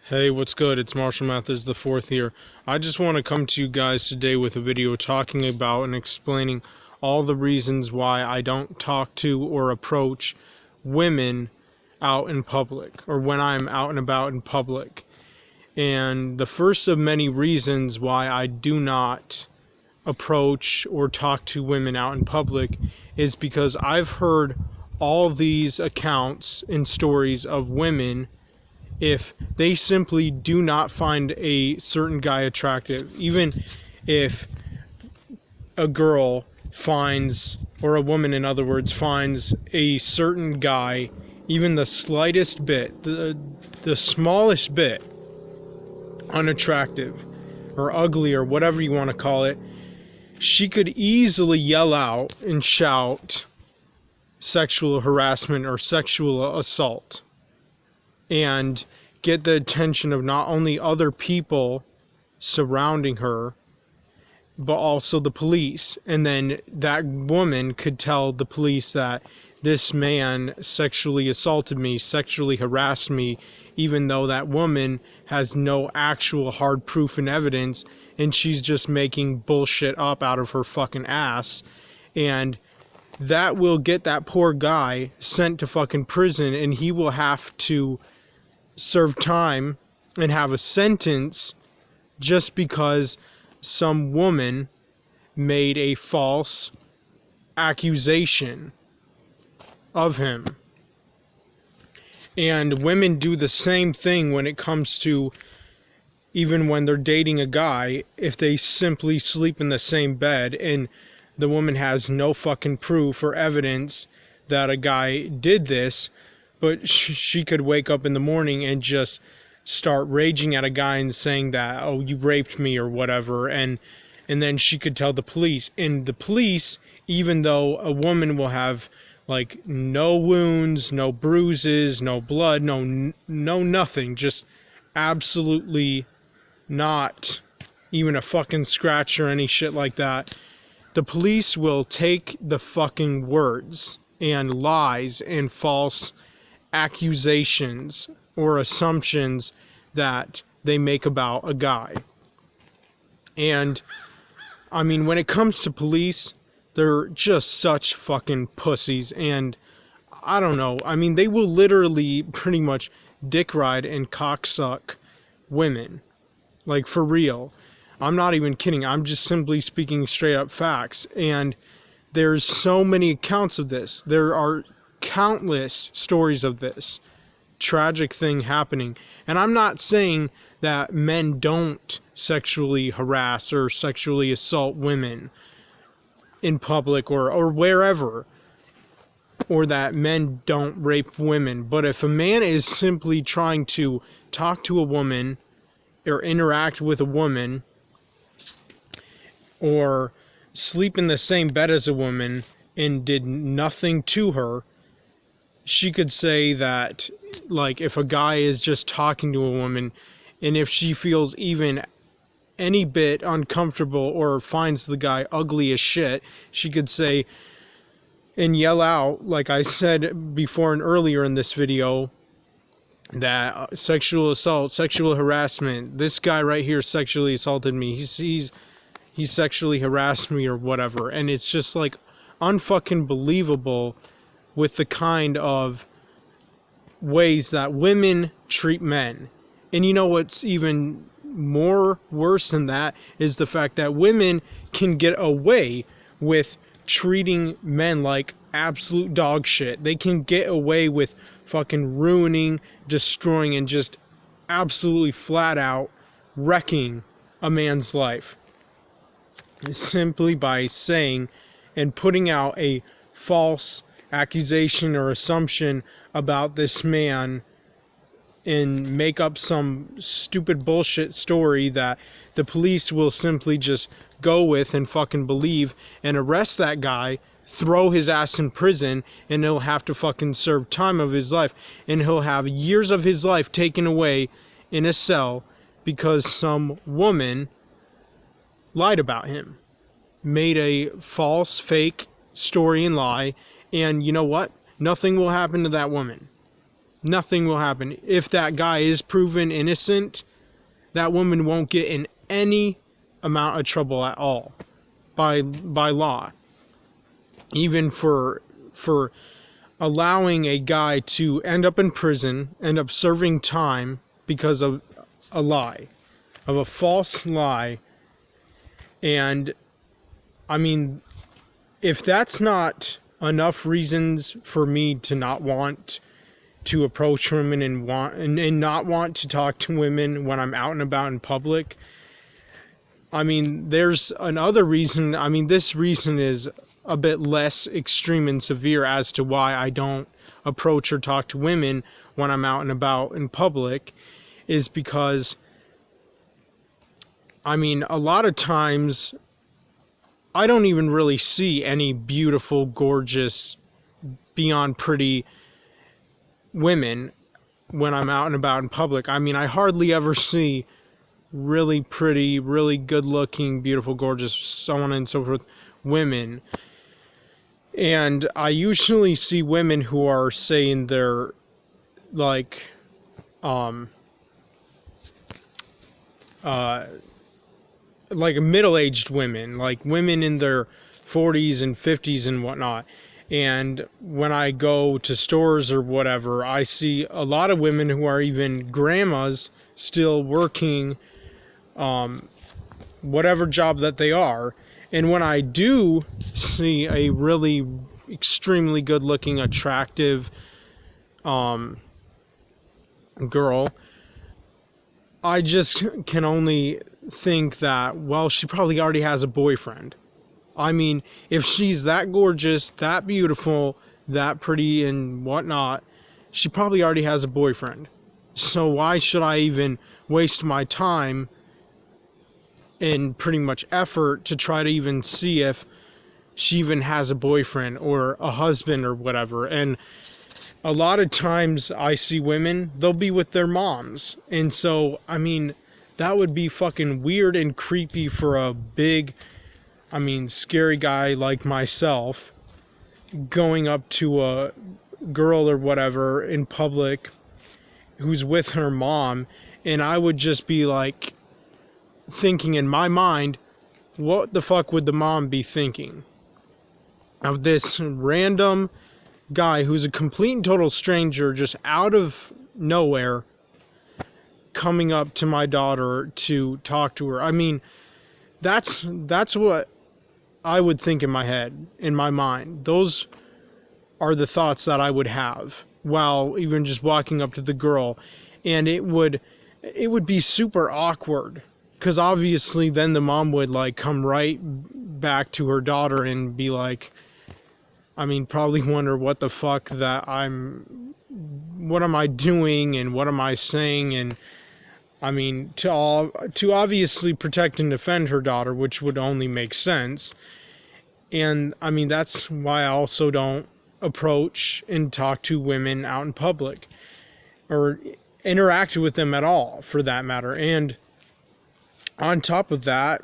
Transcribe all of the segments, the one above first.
Hey, what's good? It's Marshall Mathers the fourth here. I just want to come to you guys today with a video talking about and explaining all the reasons why I don't talk to or approach women out in public, or when I'm out and about in public. And the first of many reasons why I do not approach or talk to women out in public is because I've heard all these accounts and stories of women, if they simply do not find a certain guy attractive, even if a girl finds, or a woman in other words, finds a certain guy even the slightest bit, the smallest bit unattractive or ugly or whatever you want to call it, she could easily yell out and shout sexual harassment or sexual assault and get the attention of not only other people surrounding her, but also the police. And then that woman could tell the police that this man sexually assaulted me, sexually harassed me, even though that woman has no actual hard proof and evidence, and she's just making bullshit up out of her fucking ass. And that will get that poor guy sent to fucking prison, and he will have to serve time and have a sentence just because some woman made a false accusation of him. And women do the same thing when it comes to, even when they're dating a guy, if they simply sleep in the same bed and the woman has no fucking proof or evidence that a guy did this, but she could wake up in the morning and just start raging at a guy and saying that, oh, you raped me or whatever, and then she could tell the police. And the police, even though a woman will have like no wounds, no bruises, no blood, no nothing, just absolutely not even a fucking scratch or any shit like that, the police will take the fucking words and lies and false accusations or assumptions that they make about a guy. And I mean, when it comes to police, they're just such fucking pussies. And I don't know, I mean, they will literally pretty much dick ride and cocksuck women, like for real. I'm not even kidding, I'm just simply speaking straight up facts. And there's so many accounts of this. There are countless stories of this tragic thing happening. And I'm not saying that men don't sexually harass or sexually assault women in public or wherever, or that men don't rape women. But if a man is simply trying to talk to a woman or interact with a woman or sleep in the same bed as a woman and did nothing to her, she could say that, like, if a guy is just talking to a woman and if she feels even any bit uncomfortable or finds the guy ugly as shit, she could say and yell out, like I said before and earlier in this video, that sexual assault, sexual harassment, this guy right here sexually assaulted me, he sexually harassed me or whatever. And it's just like unfucking believable with the kind of ways that women treat men. And you know what's even more worse than that is the fact that women can get away with treating men like absolute dog shit. They can get away with fucking ruining, destroying, and just absolutely flat out wrecking a man's life simply by saying and putting out a false accusation or assumption about this man and make up some stupid bullshit story that the police will simply just go with and fucking believe and arrest that guy, throw his ass in prison, and he'll have to fucking serve time of his life, and he'll have years of his life taken away in a cell because some woman lied about him, made a false, fake story and lie. And you know what? Nothing will happen to that woman. Nothing will happen. If that guy is proven innocent, that woman won't get in any amount of trouble at all by law. Even for allowing a guy to end up in prison, end up serving time because of a lie, of a false lie. And I mean, if that's not enough reasons for me to not want to approach women and not want to talk to women when I'm out and about in public, I mean, there's another reason. I mean, this reason is a bit less extreme and severe as to why I don't approach or talk to women when I'm out and about in public, is because, I mean, a lot of times I don't even really see any beautiful, gorgeous, beyond pretty women when I'm out and about in public. I mean, I hardly ever see really pretty, really good looking, beautiful, gorgeous, so on and so forth, women. And I usually see women who are saying they're like middle-aged women, like women in their 40s and 50s and whatnot. And when I go to stores or whatever, I see a lot of women who are even grandmas still working whatever job that they are. And when I do see a really extremely good-looking, attractive girl, I just can only think that, well, she probably already has a boyfriend. I mean, if she's that gorgeous, that beautiful, that pretty and whatnot, she probably already has a boyfriend. So why should I even waste my time and pretty much effort to try to even see if she even has a boyfriend or a husband or whatever? And a lot of times I see women, they'll be with their moms. And so, I mean, that would be fucking weird and creepy for a big, I mean, scary guy like myself going up to a girl or whatever in public who's with her mom. And I would just be like thinking in my mind, what the fuck would the mom be thinking of this random guy who's a complete and total stranger just out of nowhere coming up to my daughter to talk to her? I mean, that's what I would think in my head, in my mind. Those are the thoughts that I would have while even just walking up to the girl. And it would be super awkward, because obviously then the mom would like come right back to her daughter and be like, I mean, probably wonder what the fuck what am I doing and what am I saying? And I mean, to obviously protect and defend her daughter, which would only make sense. And I mean, that's why I also don't approach and talk to women out in public or interact with them at all, for that matter. And on top of that,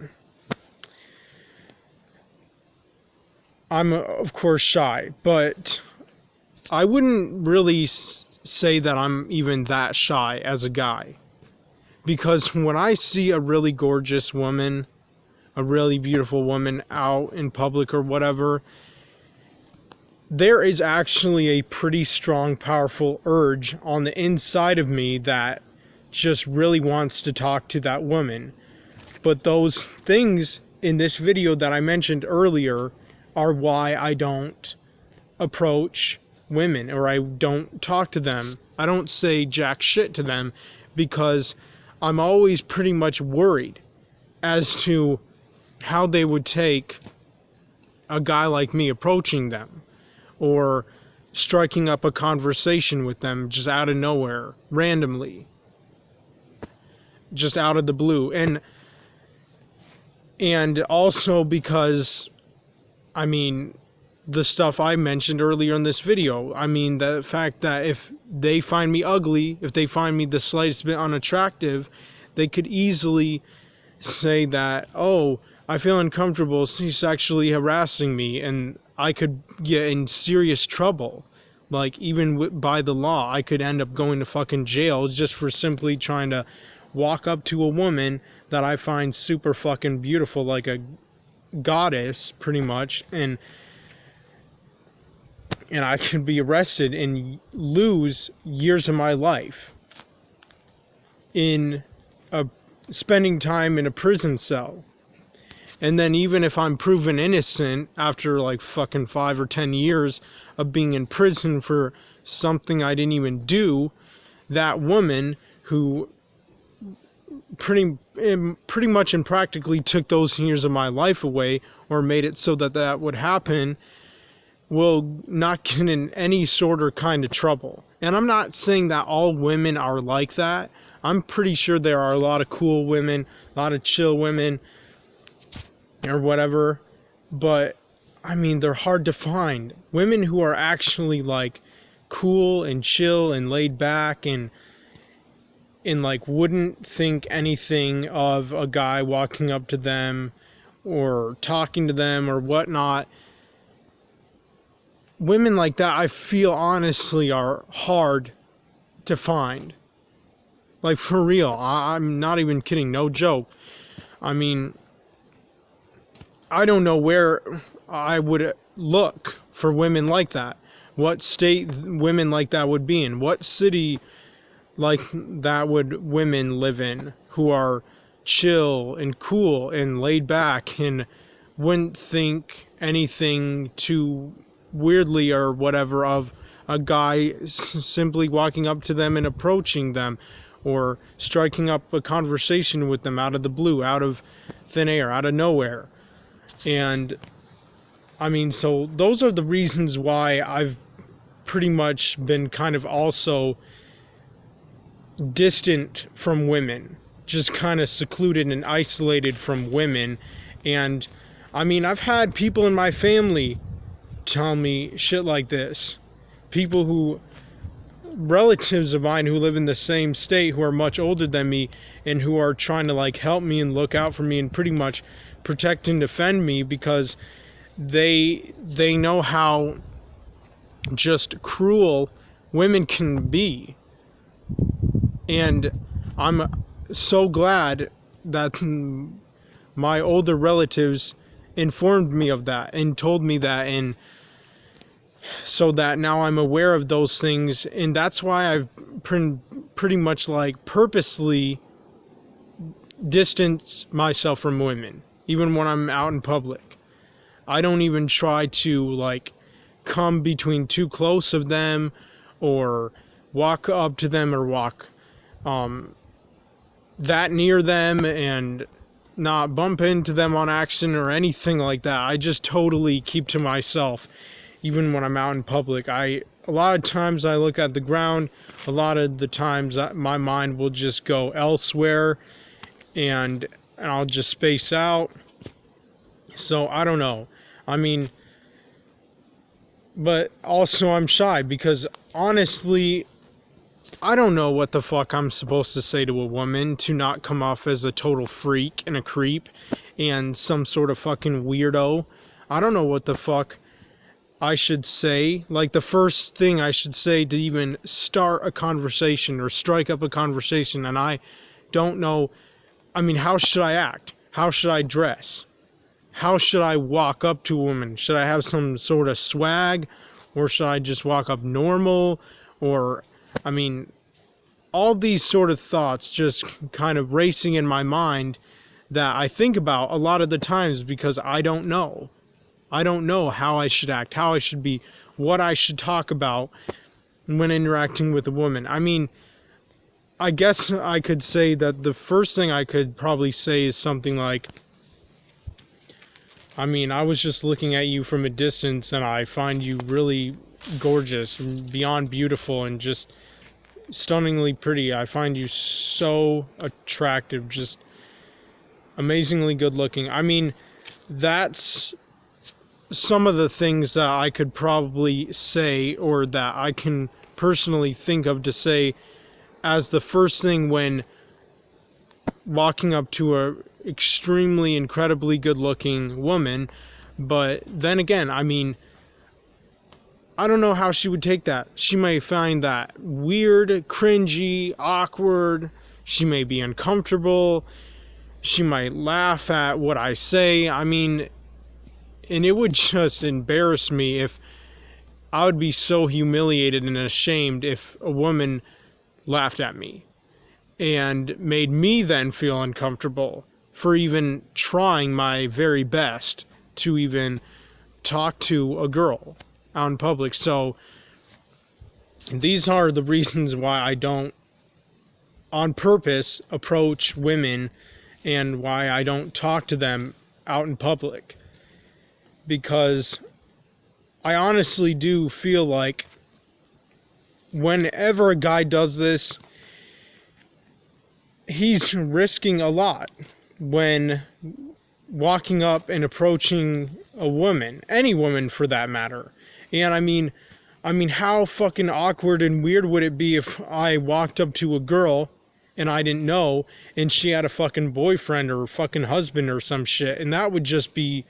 I'm of course shy, but I wouldn't really say that I'm even that shy as a guy, because when I see a really gorgeous woman, a really beautiful woman out in public or whatever, there is actually a pretty strong, powerful urge on the inside of me that just really wants to talk to that woman. But those things in this video that I mentioned earlier are why I don't approach women, or I don't talk to them. I don't say jack shit to them, because I'm always pretty much worried as to how they would take a guy like me approaching them or striking up a conversation with them just out of nowhere, randomly, just out of the blue. And also because, I mean, the stuff I mentioned earlier in this video, I mean, the fact that if they find me ugly, if they find me the slightest bit unattractive, they could easily say that, oh, I feel uncomfortable, she's sexually harassing me, and I could get in serious trouble Like, even by the law, I could end up going to fucking jail just for simply trying to walk up to a woman that I find super fucking beautiful, like a goddess, pretty much, and I could be arrested and lose years of my life in spending time in a prison cell. And then even if I'm proven innocent after like fucking 5 or 10 years of being in prison for something I didn't even do, that woman who pretty much and practically took those years of my life away, or made it so that that would happen, will not get in any sort of kind of trouble. And I'm not saying that all women are like that. I'm pretty sure there are a lot of cool women, a lot of chill women, or whatever, but I mean, they're hard to find. Women who are actually like cool and chill and laid back and like wouldn't think anything of a guy walking up to them or talking to them or whatnot. Women like that, I feel honestly, are hard to find. Like, for real, I'm not even kidding, no joke. I mean, I don't know where I would look for women like that. What state women like that would be in. What city like that would women live in who are chill and cool and laid back and wouldn't think anything too weirdly or whatever of a guy simply walking up to them and approaching them or striking up a conversation with them out of the blue, out of thin air, out of nowhere. And I mean, so those are the reasons why I've pretty much been kind of also distant from women, just kind of secluded and isolated from women. And I mean, I've had people in my family tell me shit like this. People who, relatives of mine who live in the same state, who are much older than me and who are trying to like help me and look out for me and pretty much protect and defend me, because they know how just cruel women can be. And I'm so glad that my older relatives informed me of that and told me that, and so that now I'm aware of those things. And that's why I've pretty much like purposely distanced myself from women, even when I'm out in public. I don't even try to like come between too close of them or walk up to them or walk that near them and not bump into them on accident or anything like that. I just totally keep to myself even when I'm out in public. A lot of times I look at the ground. A lot of the times my mind will just go elsewhere and I'll just space out. So I don't know. I mean, but also I'm shy because honestly, I don't know what the fuck I'm supposed to say to a woman to not come off as a total freak and a creep and some sort of fucking weirdo. I don't know what the fuck I should say. Like, the first thing I should say to even start a conversation or strike up a conversation, and I don't know. I mean, how should I act? How should I dress? How should I walk up to a woman? Should I have some sort of swag? Or should I just walk up normal? Or, I mean, all these sort of thoughts just kind of racing in my mind that I think about a lot of the times because I don't know. I don't know how I should act, how I should be, what I should talk about when interacting with a woman. I mean, I guess I could say that the first thing I could probably say is something like, I mean, I was just looking at you from a distance and I find you really gorgeous, beyond beautiful, and just stunningly pretty. I find you so attractive, just amazingly good looking. I mean, that's some of the things that I could probably say, or that I can personally think of to say as the first thing when walking up to a extremely incredibly good looking woman. But then again, I mean, I don't know how she would take that. She may find that weird, cringy, awkward. She may be uncomfortable. She might laugh at what I say. I mean, and it would just embarrass me if I would be so humiliated and ashamed if a woman laughed at me and made me then feel uncomfortable for even trying my very best to even talk to a girl out in public. So these are the reasons why I don't on purpose approach women and why I don't talk to them out in public, because I honestly do feel like whenever a guy does this, he's risking a lot when walking up and approaching a woman, any woman for that matter. And I mean, how fucking awkward and weird would it be if I walked up to a girl and I didn't know, and she had a fucking boyfriend or fucking husband or some shit, and that would just be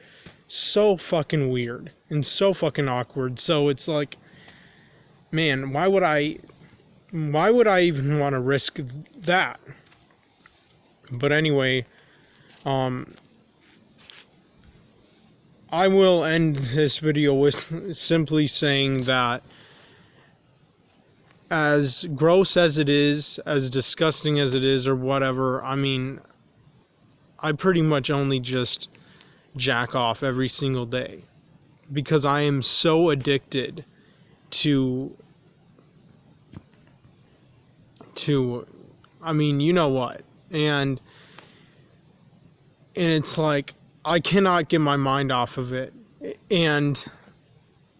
so fucking weird and so fucking awkward. So it's like, man, why would I even want to risk that? But anyway, I will end this video with simply saying that as gross as it is, as disgusting as it is, or whatever, I mean, I pretty much only just jack off every single day because I am so addicted to I mean, you know what, and it's like I cannot get my mind off of it, and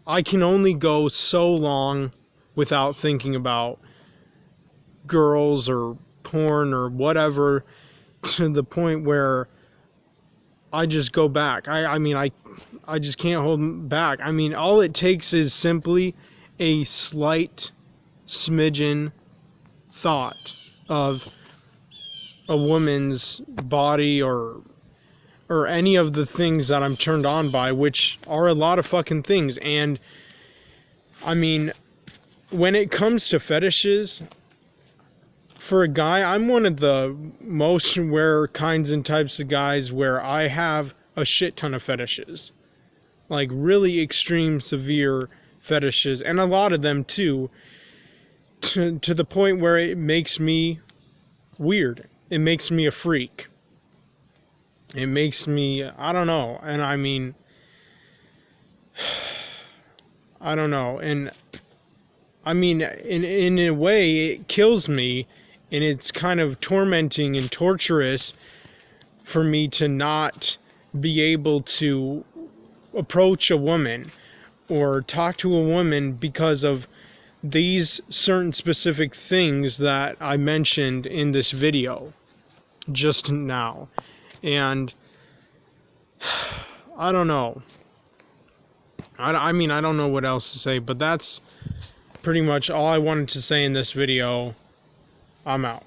I can only go so long without thinking about girls or porn or whatever, to the point where I just go back. I mean, I just can't hold back. I mean, all it takes is simply a slight smidgen thought of a woman's body or any of the things that I'm turned on by, which are a lot of fucking things. And I mean, when it comes to fetishes, for a guy, I'm one of the most rare kinds and types of guys where I have a shit ton of fetishes. Like really extreme, severe fetishes, and a lot of them too, to the point where it makes me weird. It makes me a freak. It makes me, I don't know, and I mean, I don't know, and I mean, in a way, it kills me, and it's kind of tormenting and torturous for me to not be able to approach a woman or talk to a woman because of these certain specific things that I mentioned in this video just now. And I don't know. I mean, I don't know what else to say, but that's pretty much all I wanted to say in this video. I'm out.